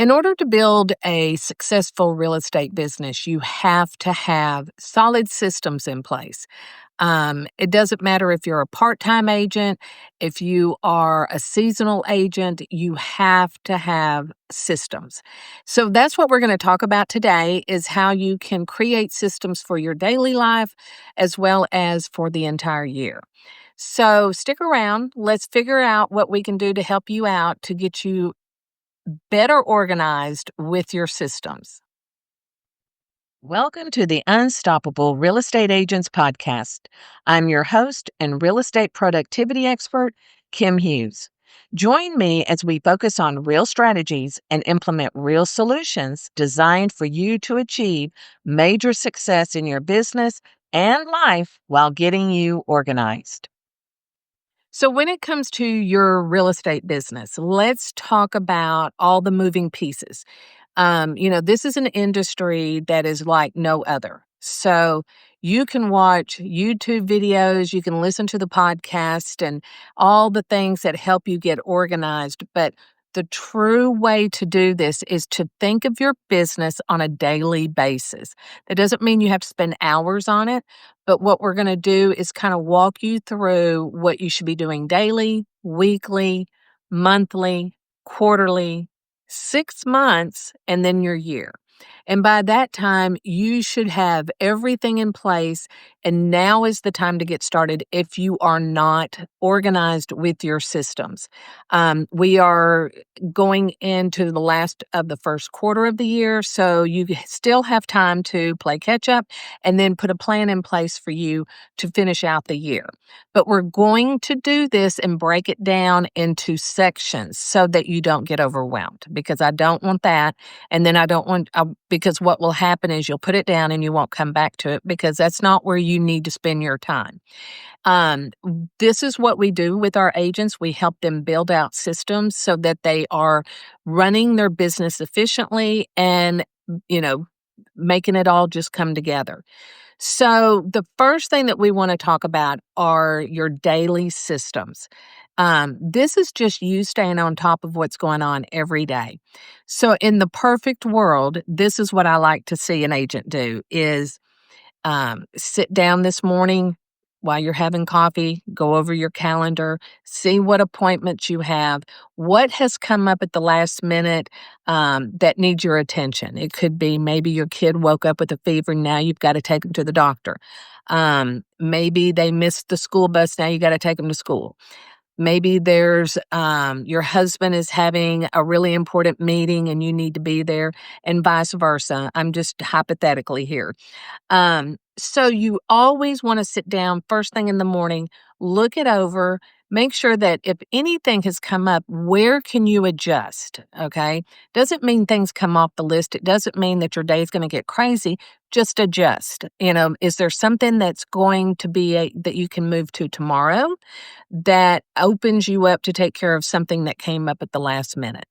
In order to build a successful real estate business, you have to have solid systems in place. It doesn't matter if you're a part time agent, if you are a seasonal agent, you have to have systems. So that's what we're going to talk about today is how you can create systems for your daily life as well as for the entire year. So stick around. Let's figure out what we can do to help you out to get you better organized with your systems. Welcome to the Unstoppable Real Estate Agents Podcast. I'm your host and real estate productivity expert, Kim Hughes. Join me as we focus on real strategies and implement real solutions designed for you to achieve major success in your business and life while getting you organized. So, when it comes to your real estate business, let's talk about all the moving pieces. This is an industry that is like no other. So, you can watch YouTube videos, you can listen to the podcast, and all the things that help you get organized. But the true way to do this is to think of your business on a daily basis. That doesn't mean you have to spend hours on it. But what we're going to do is kind of walk you through what you should be doing daily, weekly, monthly, quarterly, 6 months, and then your year. And by that time, you should have everything in place. And now is the time to get started if you are not organized with your systems. We are going into the last of the first quarter of the year, so you still have time to play catch up and then put a plan in place for you to finish out the year. But we're going to do this and break it down into sections so that you don't get overwhelmed because I don't want that. And then I don't want, because what will happen is you'll put it down and you won't come back to it because that's not where you need to spend your time. Um, this is what we do with our agents. We help them build out systems so that they are running their business efficiently and, you know, making it all just come together. So, the first thing that we want to talk about are your daily systems. This is just you staying on top of what's going on every day. So, in the perfect world, this is what I like to see an agent do is sit down this morning while you're having coffee, go over your calendar, see what appointments you have, what has come up at the last minute that needs your attention. It could be maybe your kid woke up with a fever and now you've got to take them to the doctor. Maybe they missed the school bus, now you got to take them to school. Maybe there's your husband is having a really important meeting and you need to be there, and vice versa. I'm just hypothetically here. So you always want to sit down first thing in the morning, look it over, make sure that if anything has come up, where can you adjust? Okay. Doesn't mean things come off the list. It doesn't mean that your day is going to get crazy. Just adjust. Is there something that's going to be that you can move to tomorrow that opens you up to take care of something that came up at the last minute?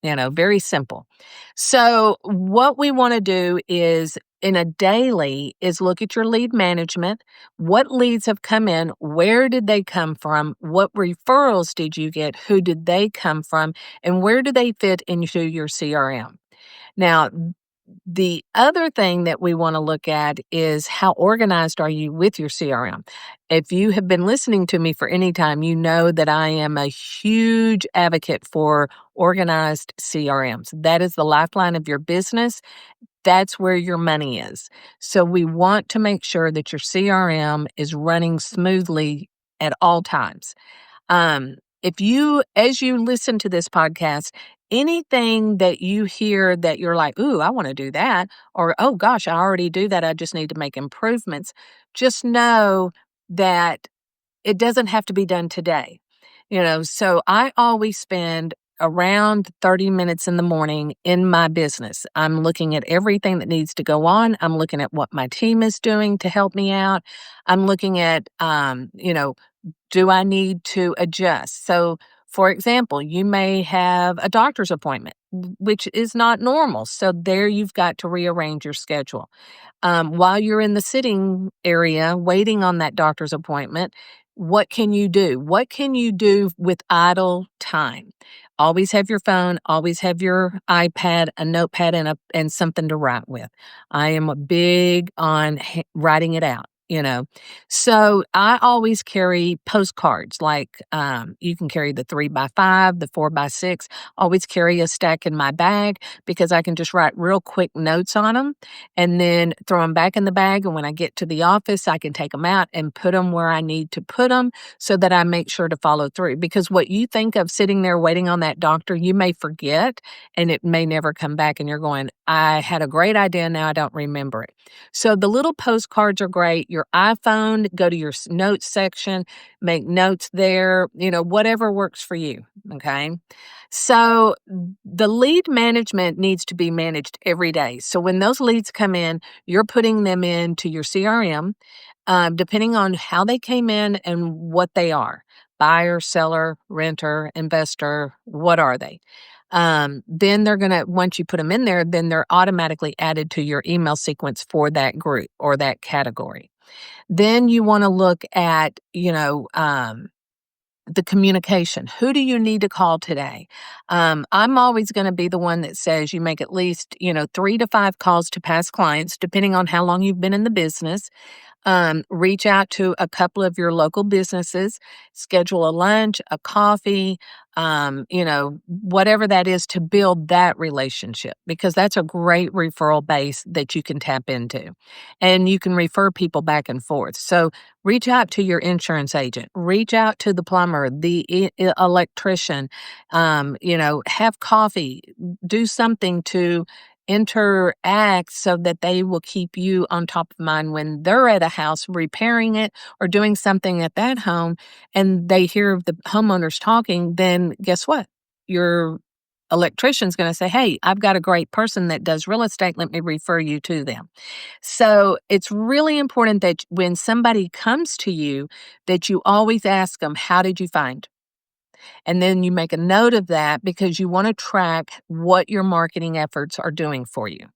Very simple. So what we want to do is in a daily is look at your lead management. What leads have come in? Where did they come from? What referrals did you get? Who did they come from? And where do they fit into your CRM? Now, the other thing that we want to look at is how organized are you with your CRM? If you have been listening to me for any time, you know that I am a huge advocate for organized CRMs. That is the lifeline of your business. That's where your money is. So we want to make sure that your CRM is running smoothly at all times. If you, as you listen to this podcast, anything that you hear that you're like, ooh, I want to do that, or oh gosh, I already do that, I just need to make improvements, just know that it doesn't have to be done today. So I always spend around 30 minutes in the morning in my business. I'm looking at everything that needs to go on. I'm looking at what my team is doing to help me out. I'm looking at, do I need to adjust? So, for example, you may have a doctor's appointment, which is not normal. So, there you've got to rearrange your schedule. While you're in the sitting area waiting on that doctor's appointment, what can you do? What can you do with idle time? Always have your phone, always have your iPad, a notepad, and something to write with. I am a big on writing it out, you know. So I always carry postcards, like you can carry the 3x5, the 4x6. Always carry a stack in my bag because I can just write real quick notes on them and then throw them back in the bag. And when I get to the office, I can take them out and put them where I need to put them so that I make sure to follow through. Because what you think of sitting there waiting on that doctor, you may forget and it may never come back. And you're going, I had a great idea. Now I don't remember it. So the little postcards are great. Your iPhone, go to your notes section, make notes there, whatever works for you. Okay. So the lead management needs to be managed every day. So when those leads come in, you're putting them into your CRM, depending on how they came in and what they are: buyer, seller, renter, investor. What are they? Then they're going to, once you put them in there, then they're automatically added to your email sequence for that group or that category. Then you want to look at, the communication. Who do you need to call today? I'm always going to be the one that says you make at least, 3 to 5 calls to past clients, depending on how long you've been in the business. Reach out to a couple of your local businesses, schedule a lunch, a coffee, whatever that is to build that relationship, because that's a great referral base that you can tap into. And you can refer people back and forth. So reach out to your insurance agent, reach out to the plumber, the electrician, have coffee, do something to interact so that they will keep you on top of mind when they're at a house repairing it or doing something at that home and they hear the homeowners talking. Then guess what? Your electrician's going to say, hey, I've got a great person that does real estate. Let me refer you to them. So it's really important that when somebody comes to you, that you always ask them, how did you find? And then you make a note of that because you want to track what your marketing efforts are doing for you.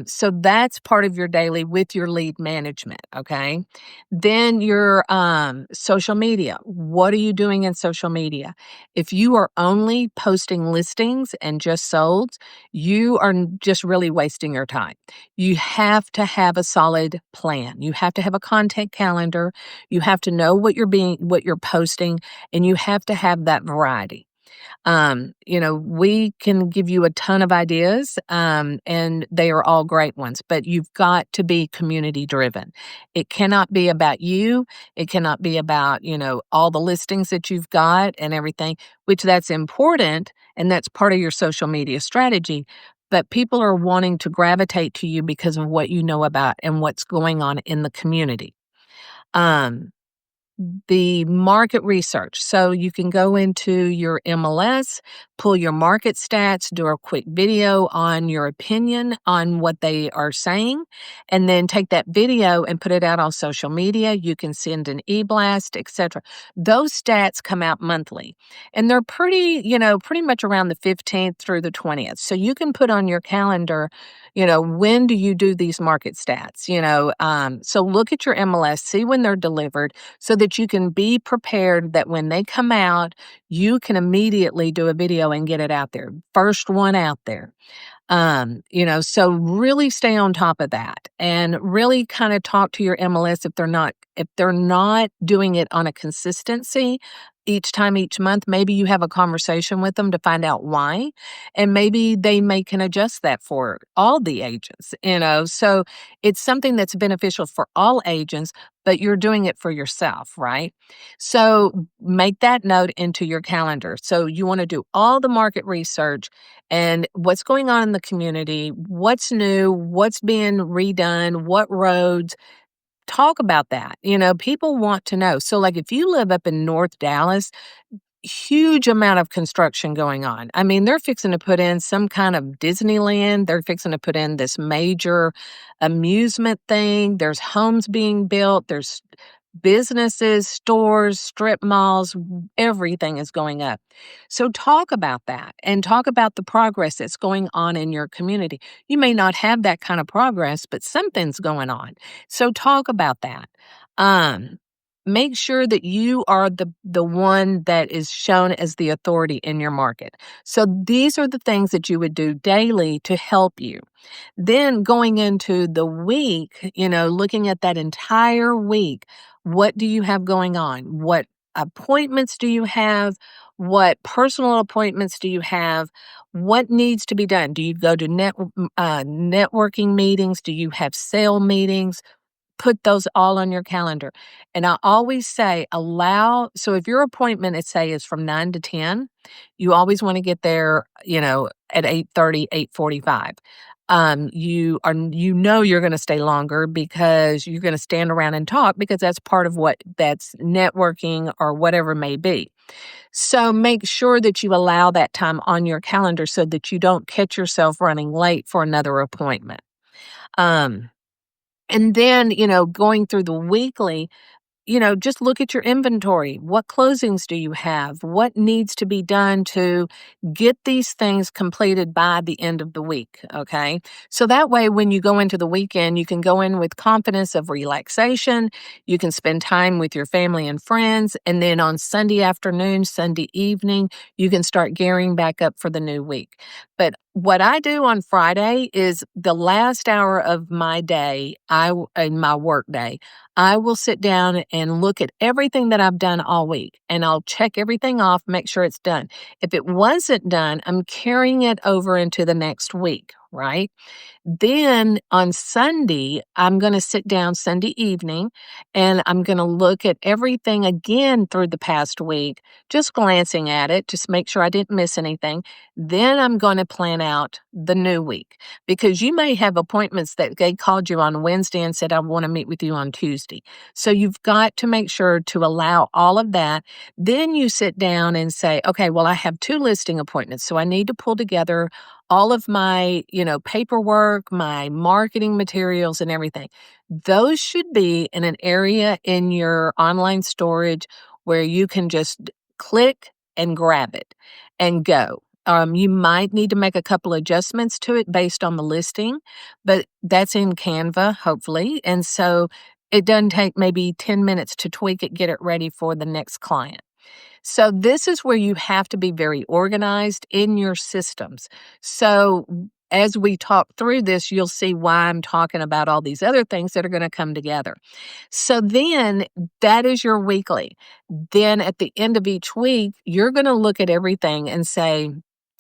So that's part of your daily with your lead management. Okay. Then your social media. What are you doing in social media? If you are only posting listings and just solds, you are just really wasting your time. You have to have a solid plan. You have to have a content calendar. You have to know what you're posting, and you have to have that variety. We can give you a ton of ideas, and they are all great ones, but you've got to be community driven. It cannot be about you. It cannot be about, all the listings that you've got and everything, which that's important. And that's part of your social media strategy. But people are wanting to gravitate to you because of what you know about and what's going on in the community. Um, the market research. So you can go into your MLS, pull your market stats, do a quick video on your opinion on what they are saying, and then take that video and put it out on social media. You can send an e-blast, etc. Those stats come out monthly, and they're pretty much around the 15th through the 20th. So you can put on your calendar, when do you do these market stats? So look at your MLS, see when they're delivered so that you can be prepared that when they come out, you can immediately do a video and get it out there. First one out there. So really stay on top of that and really kind of talk to your MLS if they're not doing it on a consistency each month. Maybe you have a conversation with them to find out why, and maybe can adjust that for all the agents, so it's something that's beneficial for all agents, but you're doing it for yourself, right? So make that note into your calendar. So you want to do all the market research and what's going on in the community, what's new, what's being redone, what roads. Talk about that. People want to know. So, like, if you live up in North Dallas, huge amount of construction going on. I mean, they're fixing to put in some kind of Disneyland. They're fixing to put in this major amusement thing. There's homes being built. There's businesses, stores, strip malls, everything is going up. So talk about that and talk about the progress that's going on in your community. You may not have that kind of progress, but something's going on. So talk about that. Um, make sure that you are the one that is shown as the authority in your market. So these are the things that you would do daily to help you. Then going into the week, looking at that entire week, what do you have going on? What appointments do you have? What personal appointments do you have? What needs to be done? Do you go to networking meetings? Do you have sale meetings? Put those all on your calendar. And I always say so if your appointment, let's say, is from 9 to 10, you always want to get there, at 8:30, 8:45. You're going to stay longer because you're going to stand around and talk because that's part of that's networking or whatever it may be. So make sure that you allow that time on your calendar so that you don't catch yourself running late for another appointment. Um, and then, going through the weekly, just look at your inventory. What closings do you have? What needs to be done to get these things completed by the end of the week? Okay. So that way, when you go into the weekend, you can go in with confidence of relaxation. You can spend time with your family and friends. And then on Sunday afternoon, Sunday evening, you can start gearing back up for the new week. But what I do on Friday is the last hour of my day, in my work day, I will sit down and look at everything that I've done all week and I'll check everything off, make sure it's done. If it wasn't done, I'm carrying it over into the next week, right? Then on Sunday, I'm going to sit down Sunday evening and I'm going to look at everything again through the past week, just glancing at it, just make sure I didn't miss anything. Then I'm going to plan out the new week because you may have appointments that they called you on Wednesday and said, I want to meet with you on Tuesday. So you've got to make sure to allow all of that. Then you sit down and say, okay, well, I have 2 listing appointments. So I need to pull together all of my, paperwork, my marketing materials and everything. Those should be in an area in your online storage where you can just click and grab it and go. You might need to make a couple adjustments to it based on the listing, but that's in Canva, hopefully. And so it doesn't take maybe 10 minutes to tweak it, get it ready for the next client. So this is where you have to be very organized in your systems. So as we talk through this, you'll see why I'm talking about all these other things that are going to come together. So then that is your weekly. Then at the end of each week, you're going to look at everything and say,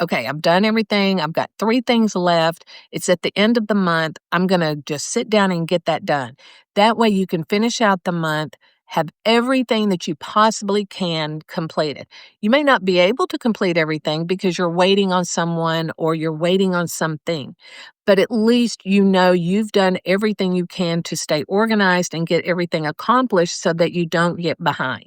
okay, I've done everything. I've got 3 things left. It's at the end of the month. I'm going to just sit down and get that done. That way you can finish out the month, have everything that you possibly can completed. You may not be able to complete everything because you're waiting on someone or you're waiting on something, but at least you've done everything you can to stay organized and get everything accomplished so that you don't get behind.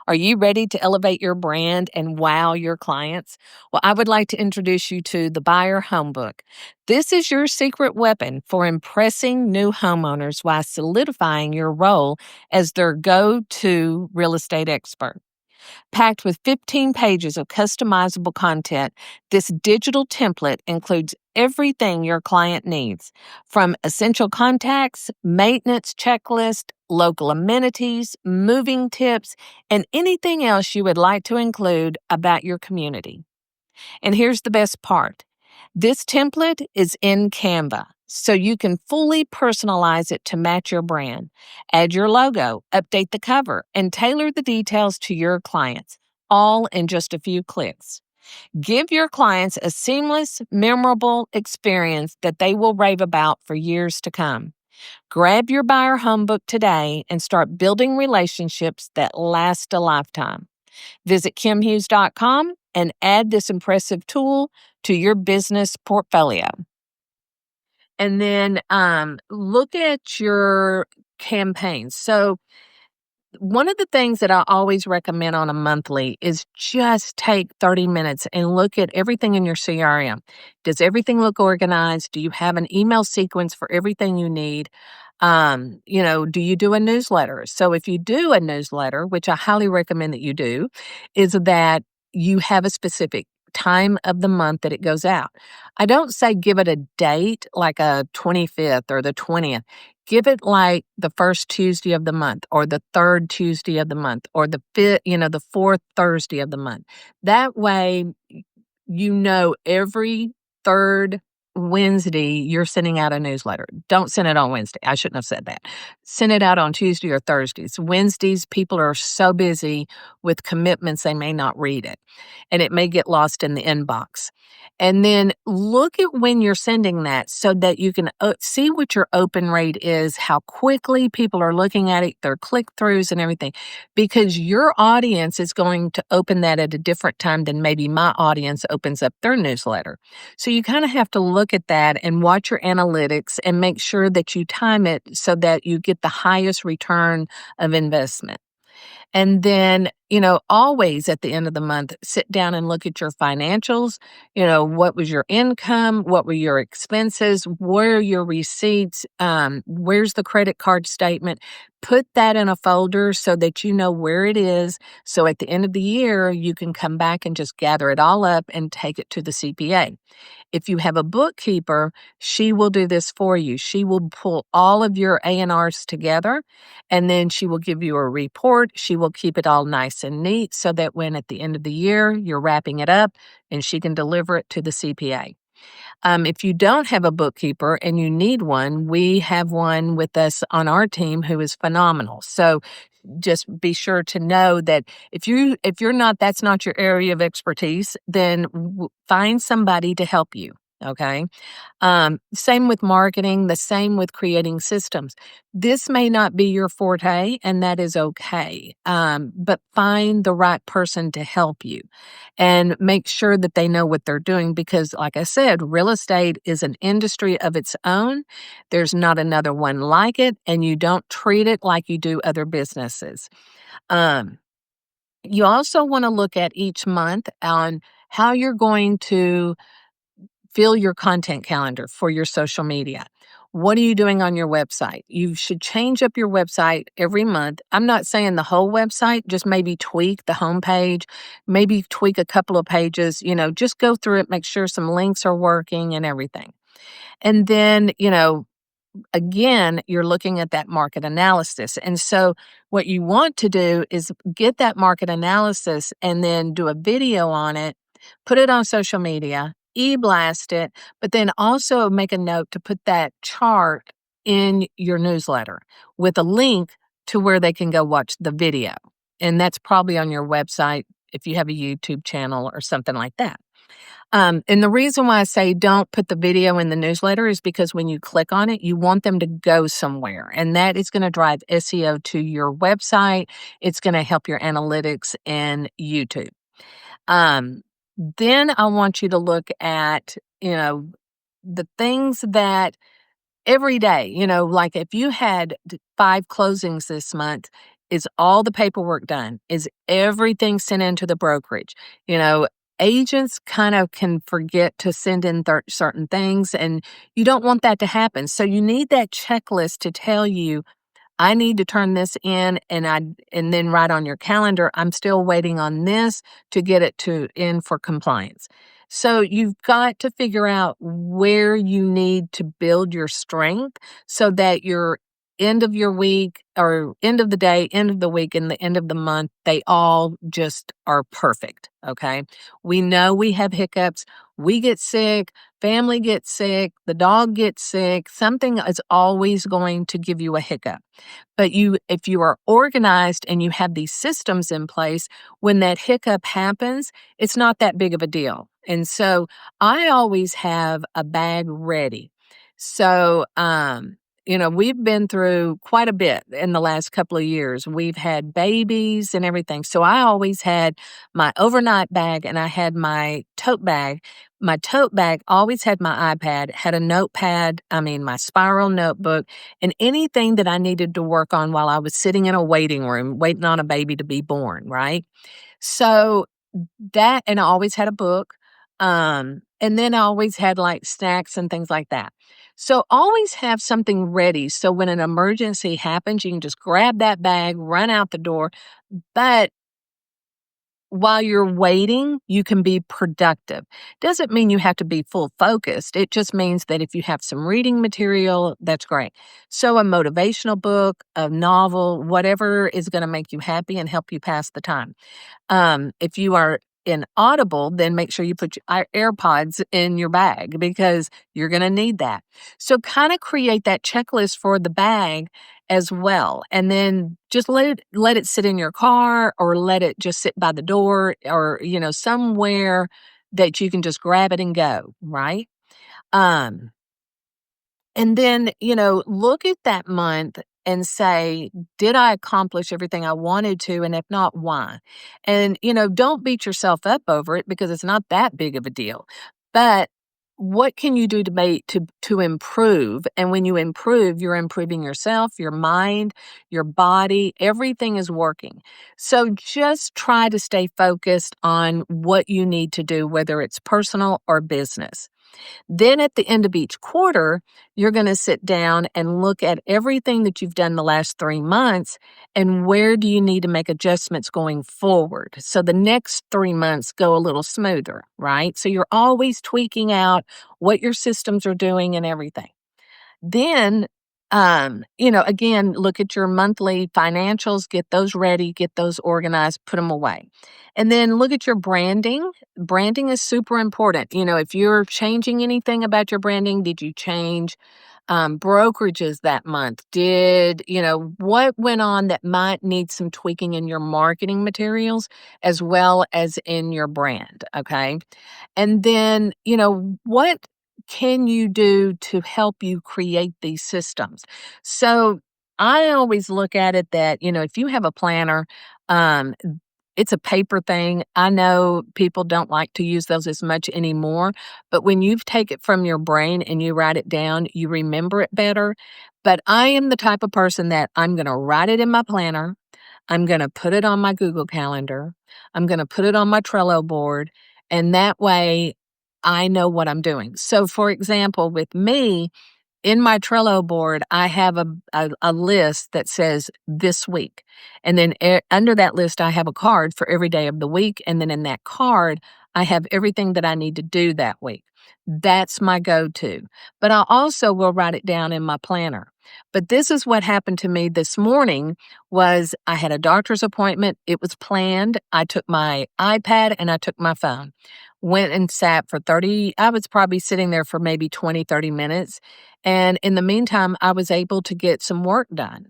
Are you ready to elevate your brand and wow your clients? Well, I would like to introduce you to the Buyer Homebook. This is your secret weapon for impressing new homeowners while solidifying your role as their go-to real estate expert. Packed with 15 pages of customizable content, this digital template includes everything your client needs, from essential contacts, maintenance checklist, local amenities, moving tips, and anything else you would like to include about your community. And here's the best part. This template is in Canva, so you can fully personalize it to match your brand. Add your logo, update the cover, and tailor the details to your clients, all in just a few clicks. Give your clients a seamless, memorable experience that they will rave about for years to come. Grab your Buyer Homebook today and start building relationships that last a lifetime. Visit kimhughes.com and add this impressive tool to your business portfolio. And then look at your campaigns. So one of the things that I always recommend on a monthly is just take 30 minutes and look at everything in your CRM. Does everything look organized? Do you have an email sequence for everything you need? Do you do a newsletter? So if you do a newsletter, which I highly recommend that you do, is that you have a specific time of the month that it goes out. I don't say give it a date like a 25th or the 20th. give it like the first Tuesday of the month or the third Tuesday of the month or the fifth, the fourth Thursday of the month. That way, every third Wednesday you're sending out a newsletter. Don't send it on Wednesday. I shouldn't have said that. Send it out on Tuesday or Thursdays. Wednesdays, people are so busy with commitments, they may not read it and it may get lost in the inbox. And then look at when you're sending that so that you can see what your open rate is, how quickly people are looking at it, their click throughs and everything, because your audience is going to open that at a different time than maybe my audience opens up their newsletter. So you kind of have to look at that and watch your analytics and make sure that you time it so that you get the highest return of investment. And then, always at the end of the month, sit down and look at your financials. What was your income? What were your expenses? Where are your receipts? Where's the credit card statement? Put that in a folder so that you know where it is. So at the end of the year, you can come back and just gather it all up and take it to the CPA. If you have a bookkeeper, she will do this for you. She will pull all of your A&Rs together, and then she will give you a report. She will keep it all nice and neat so that when at the end of the year, you're wrapping it up and she can deliver it to the CPA. If you don't have a bookkeeper and you need one, we have one with us on our team who is phenomenal. So just be sure to know that that's not your area of expertise, then find somebody to help you. Okay. Same with marketing, the same with creating systems. This may not be your forte, and that is okay. But find the right person to help you and make sure that they know what they're doing because, like I said, real estate is an industry of its own. There's not another one like it, and you don't treat it like you do other businesses. Um, you also want to look at each month on how you're going to fill your content calendar for your social media. What are you doing on your website? You should change up your website every month. I'm not saying the whole website, just maybe tweak the homepage, maybe tweak a couple of pages, just go through it, make sure some links are working and everything. And then, again, you're looking at that market analysis. And so, what you want to do is get that market analysis and then do a video on it, put it on social media, e-blast it, but then also make a note to put that chart in your newsletter with a link to where they can go watch the video. And that's probably on your website if you have a YouTube channel or something like that. And the reason why I say don't put the video in the newsletter is because when you click on it, you want them to go somewhere. And that is going to drive SEO to your website. It's going to help your analytics in YouTube. Then I want you to look at, the things that every day, like if you had 5 closings this month, is all the paperwork done? Is everything sent into the brokerage? Agents kind of can forget to send in certain things, and you don't want that to happen. So you need that checklist to tell you, I need to turn this in, and then write on your calendar, I'm still waiting on this to get it in for compliance. So you've got to figure out where you need to build your strength so that your end of your week or end of the day, end of the week, and the end of the month, they all just are perfect. Okay. We know we have hiccups. We get sick, family gets sick, the dog gets sick. Something is always going to give you a hiccup. But if you are organized and you have these systems in place, when that hiccup happens, it's not that big of a deal. And so I always have a bag ready. So, we've been through quite a bit in the last couple of years. We've had babies and everything. So I always had my overnight bag and I had my tote bag. My tote bag always had my iPad, had a notepad, my spiral notebook, and anything that I needed to work on while I was sitting in a waiting room, waiting on a baby to be born, right? So and I always had a book. And then I always had like snacks and things like that. So always have something ready. So when an emergency happens, you can just grab that bag, run out the door. But while you're waiting, you can be productive. Doesn't mean you have to be full focused. It just means that if you have some reading material, that's great. So, a motivational book, a novel, whatever is going to make you happy and help you pass the time. If you are in Audible, then make sure you put your AirPods in your bag because you're going to need that. So, kind of create that checklist for the bag as well, and then just let it sit in your car or let it just sit by the door or somewhere that you can just grab it and go. Right. Um, and then, look at that month and say, did I accomplish everything I wanted to? And if not, why? And, don't beat yourself up over it because it's not that big of a deal. But what can you do to improve? And when you improve, you're improving yourself, your mind, your body, everything is working. So just try to stay focused on what you need to do, whether it's personal or business. Then at the end of each quarter, you're going to sit down and look at everything that you've done the last 3 months and where do you need to make adjustments going forward. So the next 3 months go a little smoother, right? So you're always tweaking out what your systems are doing and everything. Then, again, look at your monthly financials, get those ready, get those organized, put them away. And then look at your branding. Branding is super important. If you're changing anything about your branding, did you change brokerages that month? What went on that might need some tweaking in your marketing materials as well as in your brand? Okay. And then, what can you do to help you create these systems? So I always look at it that, if you have a planner, um, it's a paper thing. I know people don't like to use those as much anymore, but when you take it from your brain and you write it down, you remember it better. But I am the type of person that I'm going to write it in my planner. I'm going to put it on my Google Calendar. I'm going to put it on my Trello board. And that way I know what I'm doing. So, for example, with me, in my Trello board, I have a list that says this week. And then under that list, I have a card for every day of the week. And then in that card, I have everything that I need to do that week. That's my go to. But I also will write it down in my planner. But this is what happened to me this morning was I had a doctor's appointment. It was planned. I took my iPad and I took my phone. Went and sat for 30, I was probably sitting there for maybe 20, 30 minutes. And in the meantime, I was able to get some work done.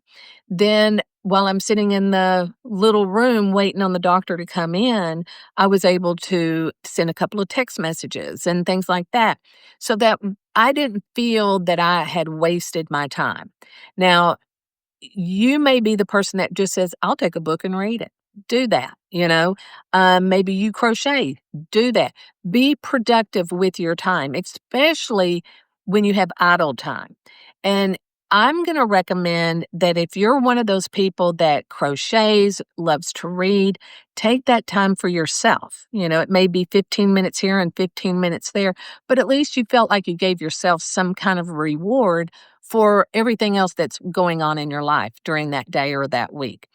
Then, while I'm sitting in the little room waiting on the doctor to come in, I was able to send a couple of text messages and things like that so that I didn't feel that I had wasted my time. Now, you may be the person that just says, I'll take a book and read it. Do that, maybe you crochet, do that. Be productive with your time, especially when you have idle time. And I'm going to recommend that if you're one of those people that crochets, loves to read, take that time for yourself. It may be 15 minutes here and 15 minutes there, but at least you felt like you gave yourself some kind of reward for everything else that's going on in your life during that day or that week.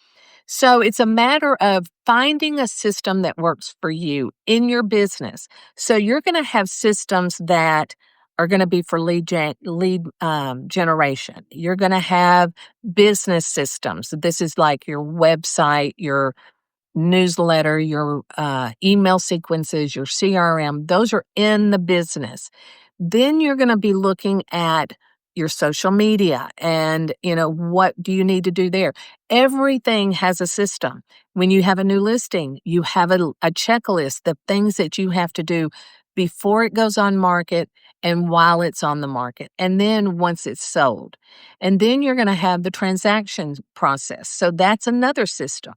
So it's a matter of finding a system that works for you in your business. So you're going to have systems that are going to be for lead generation. You're going to have business systems. This is like your website, your newsletter, your email sequences, your CRM. Those are in the business. Then you're going to be looking at your social media and, what do you need to do there? Everything has a system. When you have a new listing, you have a checklist, the things that you have to do before it goes on market and while it's on the market, and then once it's sold. And then you're going to have the transaction process. So that's another system.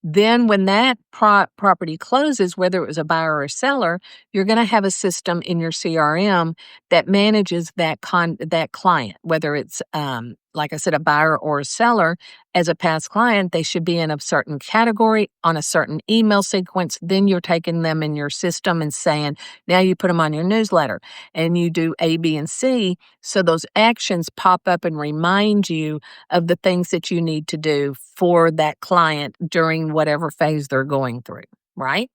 Then when that property closes, whether it was a buyer or a seller, you're going to have a system in your CRM that manages that client, whether it's like I said, a buyer or a seller. As a past client, they should be in a certain category on a certain email sequence. Then you're taking them in your system and saying, now you put them on your newsletter and you do A, B, and C. So those actions pop up and remind you of the things that you need to do for that client during whatever phase they're going through, right?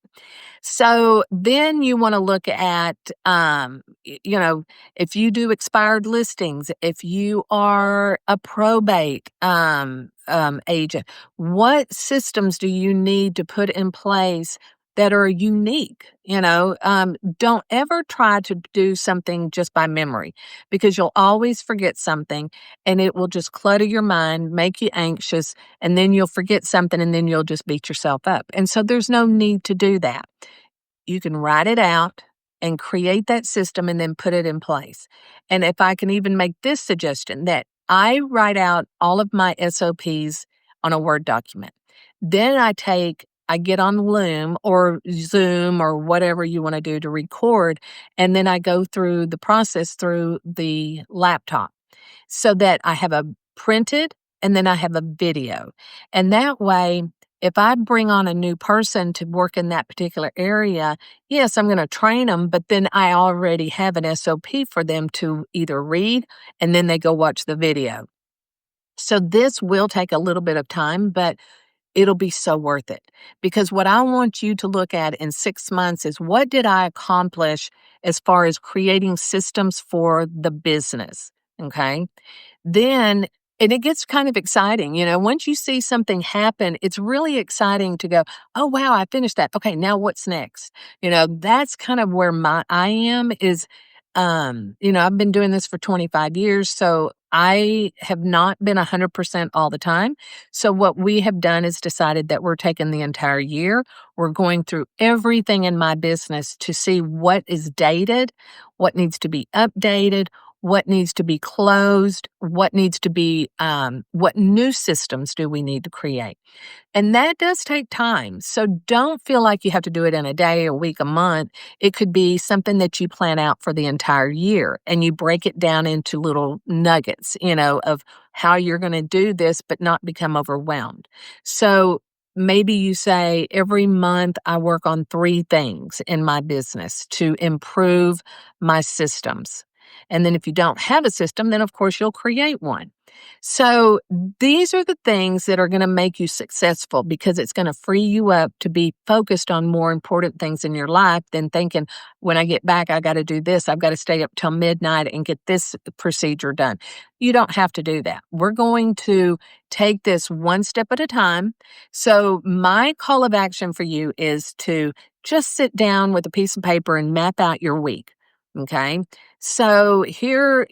So then you want to look at, if you do expired listings, if you are a probate agent, what systems do you need to put in place that are unique? Don't ever try to do something just by memory because you'll always forget something and it will just clutter your mind, make you anxious, and then you'll forget something and then you'll just beat yourself up. And so there's no need to do that. You can write it out and create that system and then put it in place. And if I can even make this suggestion that I write out all of my SOPs on a Word document. Then I get on Loom or Zoom or whatever you want to do to record, and then I go through the process through the laptop so that I have a printed and then I have a video. And that way, if I bring on a new person to work in that particular area, yes, I'm going to train them, but then I already have an SOP for them to either read and then they go watch the video. So this will take a little bit of time, but it'll be so worth it because what I want you to look at in 6 months is what did I accomplish as far as creating systems for the business? Okay. Then and it gets kind of exciting, once you see something happen, it's really exciting to go, "Oh, wow, I finished that. Okay, now what's next?" That's kind of where I am is, I've been doing this for 25 years, so I have not been 100% all the time. So what we have done is decided that we're taking the entire year. We're going through everything in my business to see what is dated, what needs to be updated, what needs to be closed, what new systems do we need to create. And that does take time. So don't feel like you have to do it in a day, a week, a month. It could be something that you plan out for the entire year and you break it down into little nuggets, of how you're going to do this, but not become overwhelmed. So maybe you say every month I work on 3 things in my business to improve my systems. And then if you don't have a system, then of course you'll create one. So these are the things that are going to make you successful because it's going to free you up to be focused on more important things in your life than thinking, when I get back, I got to do this. I've got to stay up till midnight and get this procedure done. You don't have to do that. We're going to take this one step at a time. So my call of action for you is to just sit down with a piece of paper and map out your week. Okay. So here,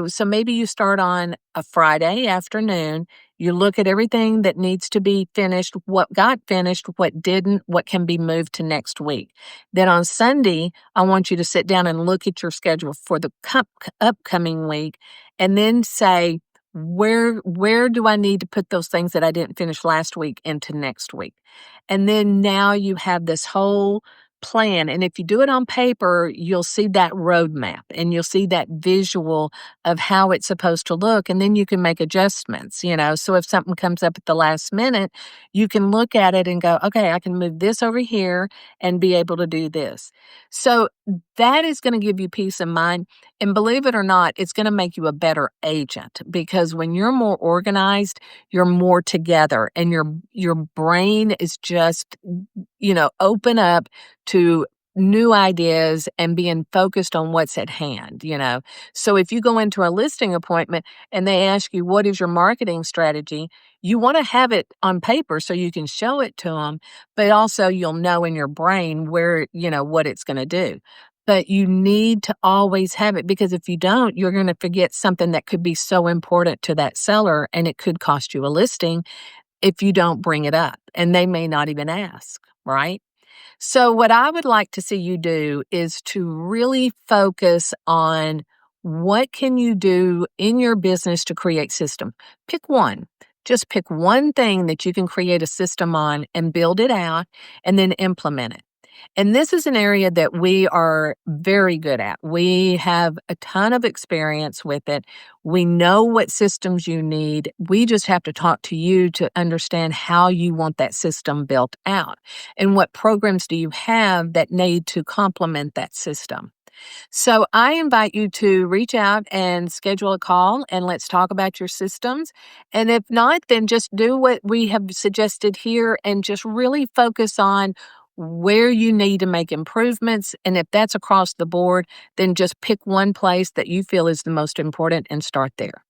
so maybe you start on a Friday afternoon. You look at everything that needs to be finished, what got finished, what didn't, what can be moved to next week. Then on Sunday, I want you to sit down and look at your schedule for the upcoming week and then say, where do I need to put those things that I didn't finish last week into next week? And then now you have this whole plan. And if you do it on paper, you'll see that roadmap and you'll see that visual of how it's supposed to look. And then you can make adjustments, So if something comes up at the last minute, you can look at it and go, okay, I can move this over here and be able to do this. So that is going to give you peace of mind. And believe it or not, it's going to make you a better agent because when you're more organized, you're more together and your brain is just, open up to new ideas and being focused on what's at hand. So if you go into a listing appointment and they ask you, what is your marketing strategy? You want to have it on paper so you can show it to them, but also you'll know in your brain where, what it's going to do. But you need to always have it because if you don't, you're going to forget something that could be so important to that seller and it could cost you a listing if you don't bring it up and they may not even ask, right? So what I would like to see you do is to really focus on what can you do in your business to create system. Pick one. Just pick one thing that you can create a system on and build it out and then implement it. And this is an area that we are very good at. We have a ton of experience with it. We know what systems you need. We just have to talk to you to understand how you want that system built out and what programs do you have that need to complement that system. So I invite you to reach out and schedule a call and let's talk about your systems. And if not, then just do what we have suggested here and just really focus on where you need to make improvements. And if that's across the board, then just pick one place that you feel is the most important and start there.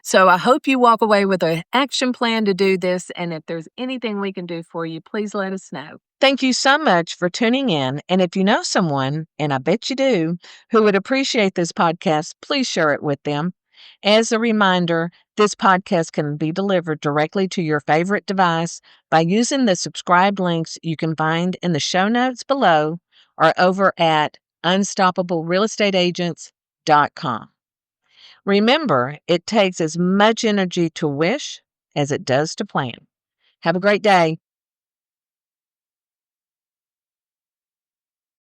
So I hope you walk away with an action plan to do this. And if there's anything we can do for you, please let us know. Thank you so much for tuning in. And if you know someone, and I bet you do, who would appreciate this podcast, please share it with them. As a reminder, this podcast can be delivered directly to your favorite device by using the subscribe links you can find in the show notes below or over at unstoppablerealestateagents.com. Remember, it takes as much energy to wish as it does to plan. Have a great day.